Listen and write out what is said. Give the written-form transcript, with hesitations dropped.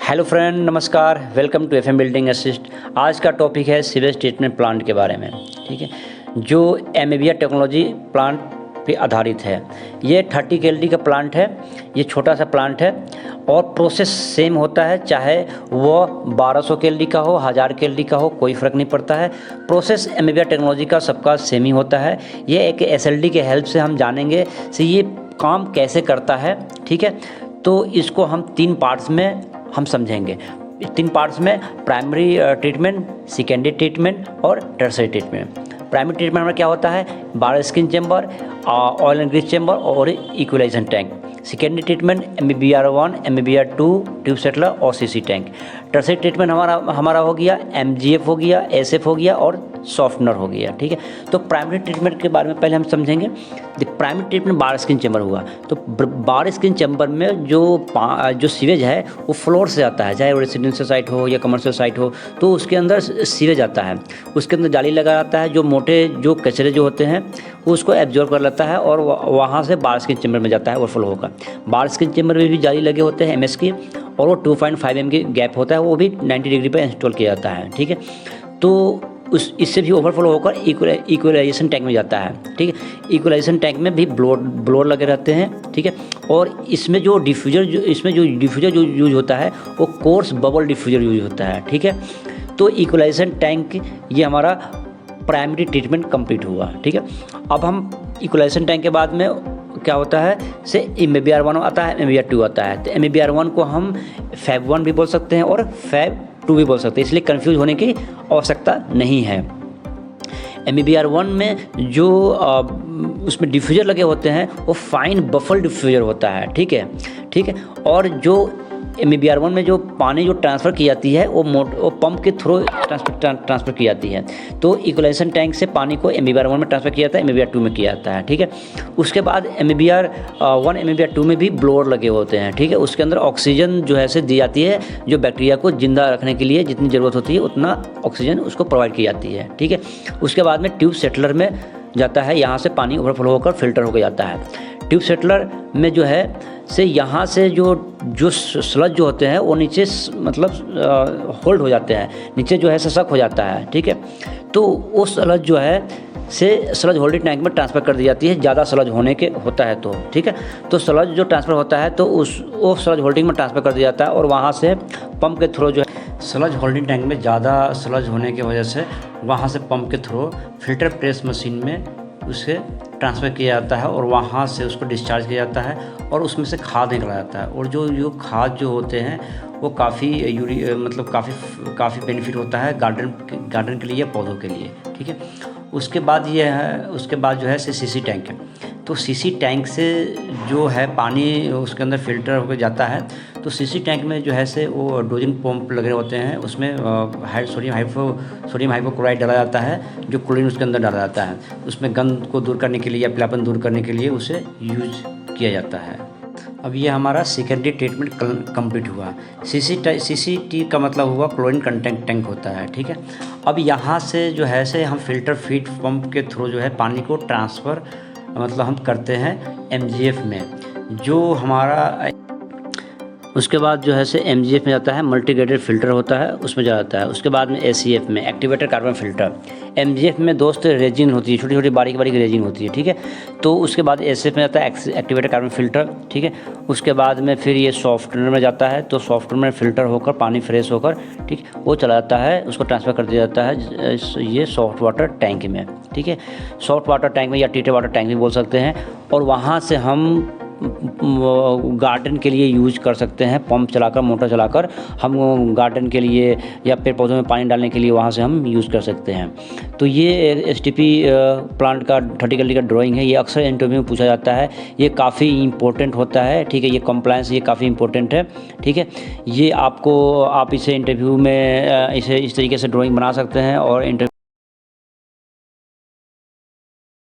Hello friend, नमस्कार। Welcome to FM building assist. आज का टॉपिक है सीवेज ट्रीटमेंट प्लांट के बारे में। ठीक है, जो एमेबिया टेक्नोलॉजी प्लांट पे आधारित है। ये 30 केएलडी का प्लांट है। ये छोटा सा प्लांट है और प्रोसेस सेम होता है, चाहे वो 1200 केएलडी का हो, 1000 केएलडी का हो, कोई फ़र्क नहीं पड़ता है। प्रोसेस एमेबिया टेक्नोलॉजी का सबका सेम ही होता है। ये एक एसएलडी के हेल्प से हम जानेंगे कि ये काम कैसे करता है। ठीक है, तो इसको हम 3 पार्ट्स में हम समझेंगे। 3 पार्ट्स में प्राइमरी ट्रीटमेंट, सेकेंडरी ट्रीटमेंट और टर्सरी ट्रीटमेंट। प्राइमरी ट्रीटमेंट में क्या होता है? Bar screen chamber, oil and grease chamber और equalisation tank. Secondary treatment MBBR1, MBBR2, tube settler और CC टैंक। टर्सरी ट्रीटमेंट हमारा हो गया MGF हो गया, SF हो गया और सॉफ्टनर हो गया। ठीक है, तो प्राइमरी ट्रीटमेंट के बारे में पहले हम समझेंगे। प्राइमरी ट्रीटमेंट बार स्किन चेंबर हुआ। तो बार स्किन चेंबर में जो सीवेज है वो फ्लोर से आता है, चाहे वो रेसिडेंशियल साइट हो या कमर्शियल साइट हो, तो उसके अंदर सीवेज आता है। उसके अंदर जाली लगा आता है, जो मोटे जो कचरे जो होते हैं वो उसको एब्जॉर्ब कर लेता है और वहाँ से बार स्किन चेंबर में जाता है ओवरफ्लो होकर। बार स्किन चेंबर में भी जाली लगे होते हैं MS की, और वो 2.5 mm की गैप होता है, वो भी 90 डिग्री पर इंस्टॉल किया जाता है। ठीक है, तो इससे भी ओवरफ्लो होकर इक्वलाइजेशन टैंक में जाता है। ठीक है, इक्वलाइजेशन टैंक में भी ब्लोअर लगे रहते हैं। ठीक है, और इसमें जो डिफ्यूज़र जो यूज होता है वो कोर्स बबल डिफ्यूज़र यूज होता है। ठीक है, तो इक्वलाइजेशन टैंक ये हमारा प्राइमरी ट्रीटमेंट कंप्लीट हुआ। ठीक है, अब हम इक्वलाइजेशन टैंक के बाद में क्या होता है से MBBR1 आता है, MBBR2 आता है। तो MBBR1 को हम Fab 1 भी बोल सकते हैं और Fab 2 भी बोल सकते हैं, इसलिए कंफ्यूज होने की आवश्यकता नहीं है। MBBR1 में जो उसमें डिफ्यूज़र लगे होते हैं वो फाइन बफल डिफ्यूज़र होता है। ठीक है, और जो MBBR1 में जो पानी जो ट्रांसफ़र की जाती है वो पंप के थ्रू ट्रांसफ़र की जाती है। तो इक्वलाइजेशन टैंक से पानी को MBBR1 में ट्रांसफ़र किया जाता है, MBBR2 में किया जाता है। ठीक है, उसके बाद MBBR1 MBBR2 में भी ब्लोअर लगे होते हैं। ठीक है, उसके अंदर ऑक्सीजन जो है से दी जाती है, जो बैक्टीरिया को ज़िंदा रखने के लिए जितनी ज़रूरत होती है उतना ऑक्सीजन उसको प्रोवाइड की जाती है। ठीक है, उसके बाद में ट्यूब सेटलर में जाता है, यहाँ से पानी ओवरफ्लो होकर फिल्टर होकर जाता है। ट्यूब सेटलर में जो है से यहाँ से जो स्लज जो होते हैं वो नीचे मतलब होल्ड हो जाते हैं, नीचे जो है सशक हो जाता है। ठीक है, तो वो स्लज जो है से स्लज होल्डिंग टैंक में ट्रांसफ़र कर दी जाती है, ज़्यादा स्लज होने के होता है तो। ठीक है, तो स्लज जो ट्रांसफ़र होता है तो वो स्लज होल्डिंग में ट्रांसफ़र कर दिया जाता है और वहाँ से पंप के थ्रू जो है स्लज होल्डिंग टैंक में ज़्यादा स्लज होने की वजह से वहाँ से पंप के थ्रू फिल्टर प्रेस मशीन में उसे ट्रांसफ़र किया जाता है और वहाँ से उसको डिस्चार्ज किया जाता है और उसमें से खाद निकला जाता है। और जो खाद जो होते हैं वो काफ़ी मतलब काफ़ी बेनिफिट होता है गार्डन के लिए, पौधों के लिए। ठीक है, उसके बाद जो है CC टैंक है। तो CC टैंक से जो है पानी उसके अंदर फिल्टर होकर जाता है। तो CC टैंक में जो है से वो डोजिंग पंप लगे होते हैं, उसमें सोडियम हाइपोक्लोराइड डाला जाता है, जो क्लोरीन उसके अंदर डाला जाता है। उसमें गंध को दूर करने के लिए या पीलापन दूर करने के लिए उसे यूज किया जाता है। अब ये हमारा सेकेंडरी ट्रीटमेंट कंप्लीट हुआ। CCT का मतलब हुआ क्लोरीन कंटेंट टैंक होता है। ठीक है, अब यहाँ से जो है से हम फिल्टर फीड पंप के थ्रू जो है पानी को ट्रांसफ़र मतलब हम करते हैं MGF में, जो हमारा उसके बाद जो है से MGF में जाता है, मल्टीग्रेडेड फिल्टर होता है, उसमें जाता है। उसके बाद में ACF में, एक्टिवेटेड कार्बन फिल्टर। MGF में दोस्त रेजिन होती है, छोटी छोटी बारीक रेजिन होती है। ठीक है, तो उसके बाद ACF में जाता है एक्टिवेटेड कार्बन फिल्टर। ठीक है, उसके बाद में फिर ये सॉफ्टनर में जाता है, तो सॉफ्टनर में फिल्टर होकर पानी फ्रेश होकर ठीक वो चला जाता है, उसको ट्रांसफ़र कर दिया जाता है ये सॉफ्ट वाटर टैंक में। ठीक है, सॉफ्ट वाटर टैंक में या ट्रीटेड वाटर टैंक भी बोल सकते हैं। और वहाँ से हम गार्डन के लिए यूज कर सकते हैं, पंप चलाकर, मोटर चलाकर हम गार्डन के लिए या पेड़ पौधों में पानी डालने के लिए वहाँ से हम यूज़ कर सकते हैं। तो ये STP प्लांट का 30 केएलडी का ड्राइंग है। ये अक्सर इंटरव्यू में पूछा जाता है, ये काफ़ी इंपॉर्टेंट होता है। ठीक है, ये कंप्लायंस ये काफ़ी इंपॉर्टेंट है। ठीक है, ये आप इसे इंटरव्यू में इसे इस तरीके से ड्राइंग बना सकते हैं और इंटरव्यू